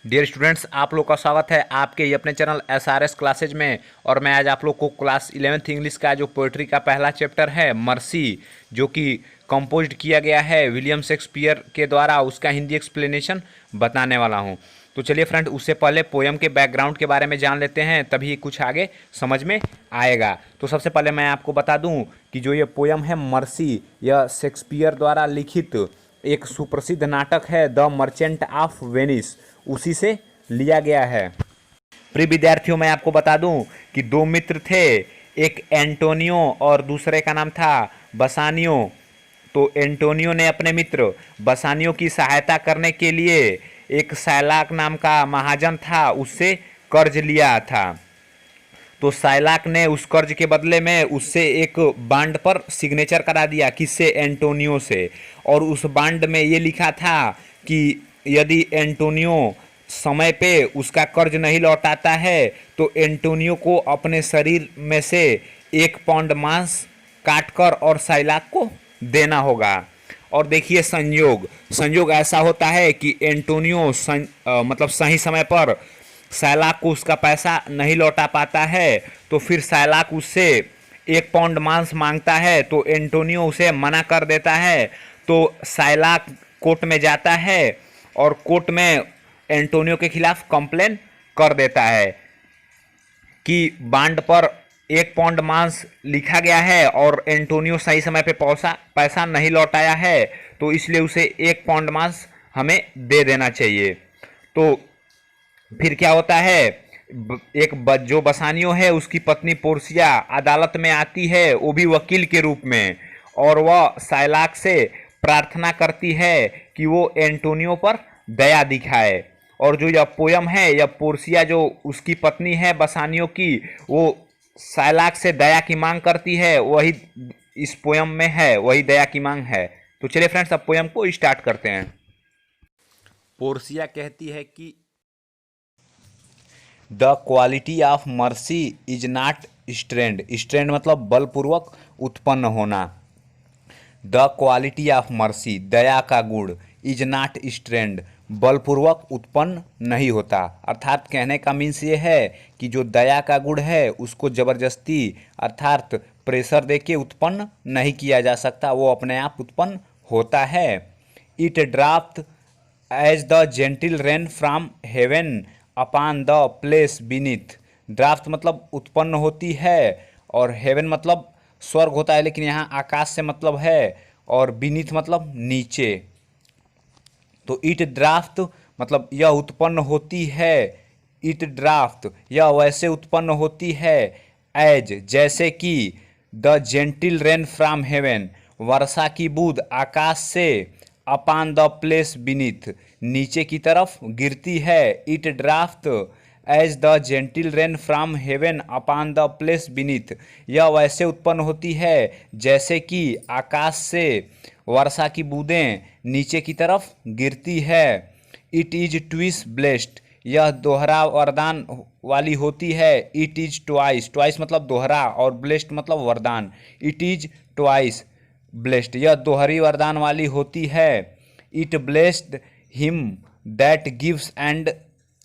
Dear students, आप लोग का स्वागत है आपके ये अपने चैनल SRS क्लासेज में। और मैं आज आप लोग को क्लास 11th इंग्लिश का जो पोइट्री का पहला चैप्टर है मर्सी, जो कि कंपोज्ड किया गया है विलियम शेक्सपियर के द्वारा, उसका हिंदी एक्सप्लेनेशन बताने वाला हूँ। तो चलिए फ्रेंड, उससे पहले पोयम के बैकग्राउंड के बारे में जान लेते हैं, तभी कुछ आगे समझ में आएगा। तो सबसे पहले मैं आपको बता दूं कि जो ये पोयम है मर्सी, यह शेक्सपियर द्वारा लिखित एक सुप्रसिद्ध नाटक है द मर्चेंट ऑफ वेनिस, उसी से लिया गया है। प्रिय विद्यार्थियों, मैं आपको बता दूं कि दो मित्र थे, एक एंटोनियो और दूसरे का नाम था बसानियो। तो एंटोनियो ने अपने मित्र बसानियो की सहायता करने के लिए एक सैलाक नाम का महाजन था, उससे कर्ज लिया था। तो साइलाक ने उस कर्ज के बदले में उससे एक बांड पर सिग्नेचर करा दिया, किससे? एंटोनियो से। और उस बांड में ये लिखा था कि यदि एंटोनियो समय पे उसका कर्ज नहीं लौटाता है तो एंटोनियो को अपने शरीर में से 1 पाउंड मांस काटकर और साइलाक को देना होगा। और देखिए, संयोग संयोग ऐसा होता है कि एंटोनियो मतलब सही समय पर सैलाक को उसका पैसा नहीं लौटा पाता है। तो फिर सैलाक उससे 1 पाउंड मांस मांगता है, तो एंटोनियो उसे मना कर देता है। तो सैलाक कोर्ट में जाता है और कोर्ट में एंटोनियो के खिलाफ कंप्लेन कर देता है कि बांड पर 1 पाउंड मांस लिखा गया है और एंटोनियो सही समय पे पैसा नहीं लौटाया है, तो इसलिए उसे 1 पाउंड मांस हमें दे देना चाहिए। तो फिर क्या होता है, जो बसानियो है उसकी पत्नी पोर्सिया अदालत में आती है, वो भी वकील के रूप में, और वह साइलाक से प्रार्थना करती है कि वो एंटोनियो पर दया दिखाए। और जो यह पोयम है, यह पोर्सिया जो उसकी पत्नी है बसानियो की, वो साइलाक से दया की मांग करती है, वही इस पोयम में है, वही दया की मांग है। तो चलिए फ्रेंड्स, अब पोयम को स्टार्ट करते हैं। पोर्सिया कहती है कि the quality of mercy is not strained. Strained मतलब बलपूर्वक उत्पन्न होना। द क्वालिटी ऑफ मर्सी, दया का गुण, इज नॉट स्ट्रेंड, बलपूर्वक उत्पन्न नहीं होता। अर्थात कहने का मीन्स ये है कि जो दया का गुण है उसको जबरदस्ती अर्थात प्रेशर देके उत्पन्न नहीं किया जा सकता, वो अपने आप उत्पन्न होता है। It draft as the gentle rain from heaven upon the place beneath. Draft मतलब उत्पन्न होती है, और हेवन मतलब स्वर्ग होता है, लेकिन यहाँ आकाश से मतलब है, और बीनीथ मतलब नीचे। तो इट ड्राफ्ट मतलब यह उत्पन्न होती है। इट ड्राफ्ट यह वैसे उत्पन्न होती है, एज जैसे कि the gentle rain from heaven, वर्षा की बूंद आकाश से, अपॉन द प्लेस बीनीथ, नीचे की तरफ गिरती है। It draft as the gentle rain from heaven upon the place beneath, यह वैसे उत्पन्न होती है जैसे कि आकाश से वर्षा की बूंदें नीचे की तरफ गिरती है। इट इज ट्विस ब्लेस्ड, यह दोहरा वरदान वाली होती है। इट इज ट्वाइस, ट्वाइस मतलब दोहरा, और ब्लेस्ड मतलब वरदान। इट इज ट्वाइस ब्लेस्ड, यह दोहरी वरदान वाली होती है। It blessed him that gives and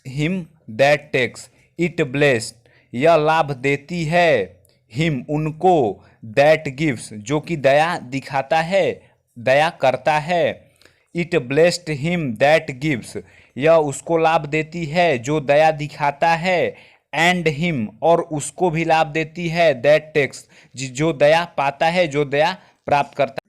him that takes. It blessed यह लाभ देती है, हिम उनको, दैट गिव्स जो कि दया दिखाता है, दया करता है। It blessed him that gives, यह उसको लाभ देती है जो दया दिखाता है। एंड हिम और उसको भी लाभ देती है, दैट टेक्स जो दया पाता है, जो दया प्राप्त करता है।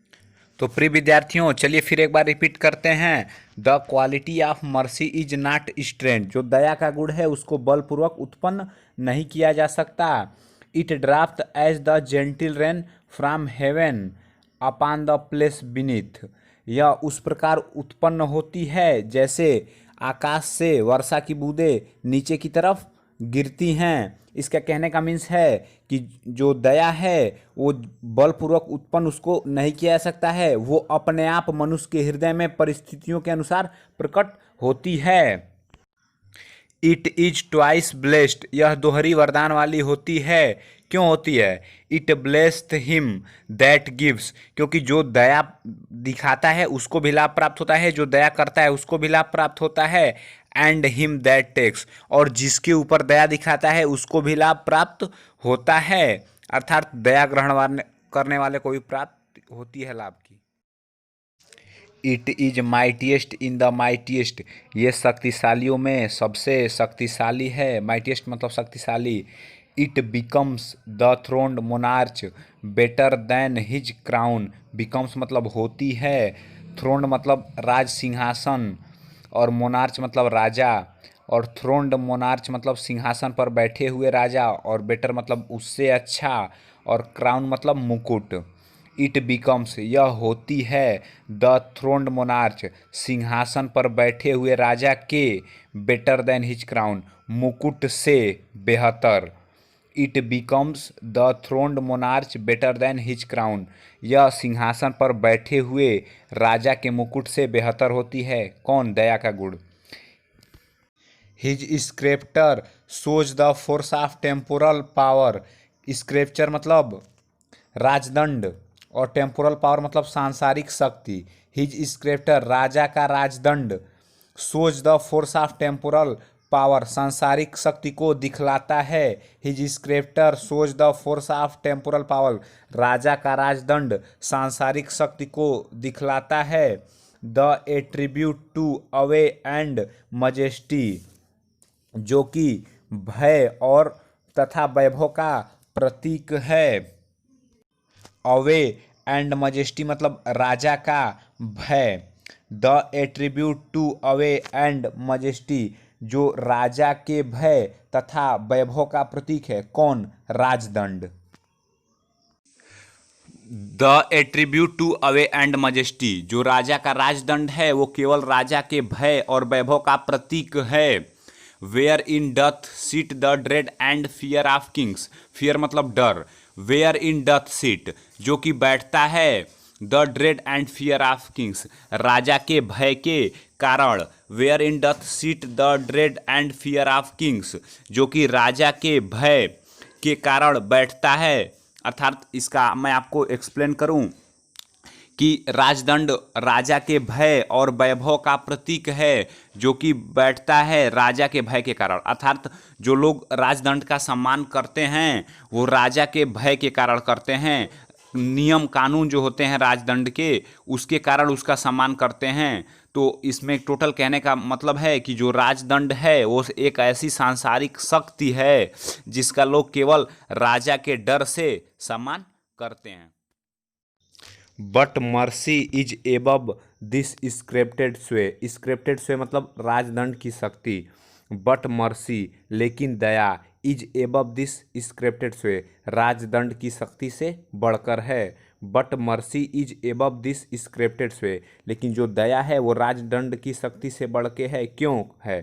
तो प्रिय विद्यार्थियों, चलिए फिर एक बार रिपीट करते हैं। The quality of mercy is not strained, जो दया का गुण है उसको बलपूर्वक उत्पन्न नहीं किया जा सकता। It draft as the gentle rain from heaven upon the place beneath, यह उस प्रकार उत्पन्न होती है जैसे आकाश से वर्षा की बूंदें नीचे की तरफ गिरती हैं। इसका कहने का मीन्स है कि जो दया है वो बलपूर्वक उत्पन्न उसको नहीं किया जा सकता है, वो अपने आप मनुष्य के हृदय में परिस्थितियों के अनुसार प्रकट होती है। इट इज ट्वाइस ब्लेस्ड, यह दोहरी वरदान वाली होती है, क्यों होती है? It blessed him that gives, क्योंकि जो दया दिखाता है उसको भी लाभ प्राप्त होता है, जो दया करता है उसको भी लाभ प्राप्त होता है। एंड हिम दैट टेक्स, और जिसके ऊपर दया दिखाता है उसको भी लाभ प्राप्त होता है, अर्थात दया करने वाले को भी प्राप्त होती है लाभ की। It is mightiest in the mightiest, ये शक्तिशालियों में सबसे शक्तिशाली है। माइटिएस्ट मतलब शक्तिशाली। It becomes the throned monarch better than his crown, becomes मतलब होती है, थ्रोन्ड मतलब राज सिंहासन, और मोनार्च मतलब राजा, और थ्रोन्ड मोनार्च मतलब सिंहासन पर बैठे हुए राजा, और बेटर मतलब उससे अच्छा, और क्राउन मतलब मुकुट। इट बिकम्स यह होती है, द थ्रोन्ड मोनार्च सिंहासन पर बैठे हुए राजा के, बेटर देन हिज क्राउन मुकुट से बेहतर। It becomes the throned monarch better than his crown, यह सिंहासन पर बैठे हुए राजा के मुकुट से बेहतर होती है। कौन? दया का गुण। His sceptre shows the force of temporal power, scripture मतलब राजदंड, और टेम्पोरल पावर मतलब सांसारिक शक्ति। हिज स्क्रिप्टर राजा का राजदंड, shows the force of temporal power सांसारिक शक्ति को दिखलाता है। His sceptre shows the force of temporal power, राजा का राजदंड सांसारिक शक्ति को दिखलाता है। The attribute to awe and majesty, जो कि भय और तथा वैभव का प्रतीक है। अवे एंड मजेस्टी मतलब राजा का भय। The attribute to awe and majesty, जो राजा के भय तथा वैभव का प्रतीक है। कौन? राजदंड। The attribute to awe and majesty, जो राजा का राजदंड है वो केवल राजा के भय और वैभव का प्रतीक है। Wherein doth sit the dread and fear of kings, fear मतलब डर, वेयर इन डथ सीट जो कि बैठता है, the dread and fear of kings राजा के भय के कारण, wherein doth sit the dread and fear of kings जो कि राजा के भय के कारण बैठता है। अर्थात इसका मैं आपको एक्सप्लेन करूं कि राजदंड राजा के भय और वैभव का प्रतीक है, जो कि बैठता है राजा के भय के कारण। अर्थात जो लोग राजदंड का सम्मान करते हैं वो राजा के भय के कारण करते हैं, नियम कानून जो होते हैं राजदंड के उसके कारण उसका सम्मान करते हैं। तो इसमें टोटल कहने का मतलब है कि जो राजदंड है वो एक ऐसी सांसारिक शक्ति है जिसका लोग केवल राजा के डर से सम्मान करते हैं। But mercy is above this scripted स्वे, स्क्रिप्टेड स्वे मतलब राजदंड की शक्ति। बट मर्सी लेकिन दया, इज एबव दिस स्क्रिप्टेड स्वे राजदंड की शक्ति से बढ़कर है। But mercy is above this scripted स्वे, लेकिन जो दया है वो राजदंड की शक्ति से बढ़ के है। क्यों है?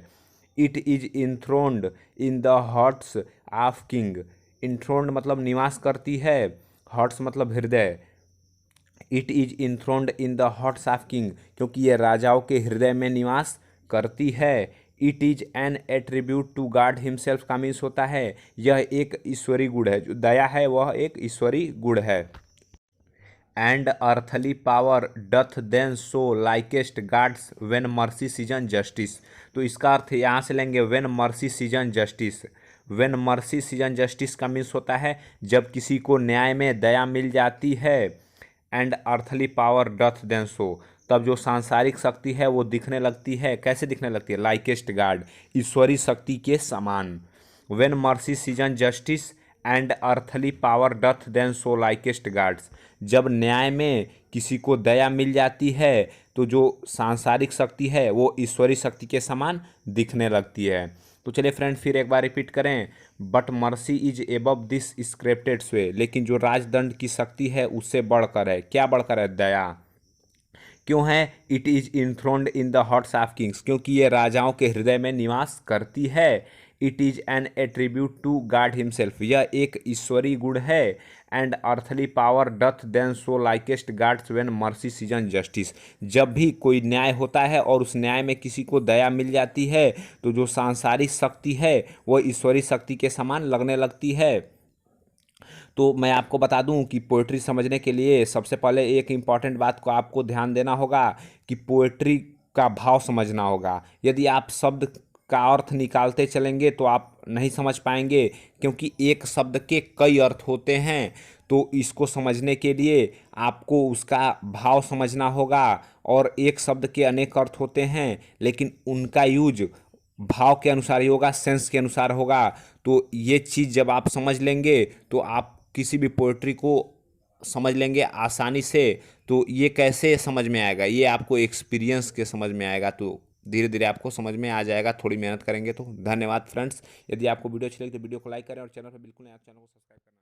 It is enthroned in the hearts of king, enthroned मतलब निवास करती है, हार्ट्स मतलब हृदय। It is enthroned in the hearts of king, क्योंकि ये राजाओं के हृदय में निवास करती है। It is an attribute to God himself का मीन्स होता है यह एक ईश्वरी गुण है, जो दया है वह एक ईश्वरी गुण है। And earthly power doth then show likest God's when mercy season justice, तो इसका अर्थ यहाँ से लेंगे when mercy season justice. When mercy season justice का मीन्स होता है जब किसी को न्याय में दया मिल जाती है। And earthly power doth then show, तब जो सांसारिक शक्ति है वो दिखने लगती है। कैसे दिखने लगती है? लाइकेस्ट गाड, ईश्वरी शक्ति के समान। When mercy season justice and earthly power doth then show likest God's, जब न्याय में किसी को दया मिल जाती है तो जो सांसारिक शक्ति है वो ईश्वरी शक्ति के समान दिखने लगती है। तो चलिए फ्रेंड फिर एक बार रिपीट करें। But mercy is above this scripted स्वे, लेकिन जो राजदंड की शक्ति है उससे बढ़कर है। क्या बढ़कर है? दया। क्यों है? It is enthroned in the hearts of kings, क्योंकि ये राजाओं के हृदय में निवास करती है। It is an attribute to God himself, यह एक ईश्वरी गुण है। And earthly power doth then show likest God's when mercy season justice, जब भी कोई न्याय होता है और उस न्याय में किसी को दया मिल जाती है तो जो सांसारिक शक्ति है वह ईश्वरी शक्ति के समान लगने लगती है। तो मैं आपको बता दूं कि पोएट्री समझने के लिए सबसे पहले एक इम्पॉर्टेंट बात को आपको ध्यान देना होगा कि पोएट्री का भाव समझना होगा। यदि आप शब्द का अर्थ निकालते चलेंगे तो आप नहीं समझ पाएंगे, क्योंकि एक शब्द के कई अर्थ होते हैं। तो इसको समझने के लिए आपको उसका भाव समझना होगा। और एक शब्द के अनेक अर्थ होते हैं, लेकिन उनका यूज भाव के अनुसार ही होगा, सेंस के अनुसार होगा। तो ये चीज़ जब आप समझ लेंगे तो आप किसी भी पोएट्री को समझ लेंगे आसानी से। तो ये कैसे समझ में आएगा, ये आपको एक्सपीरियंस के समझ में आएगा। तो धीरे धीरे आपको समझ में आ जाएगा, थोड़ी मेहनत करेंगे तो। धन्यवाद फ्रेंड्स। यदि आपको वीडियो अच्छी लगी तो वीडियो को लाइक करें और चैनल पर बिल्कुल नया चैनल को सब्सक्राइब करें।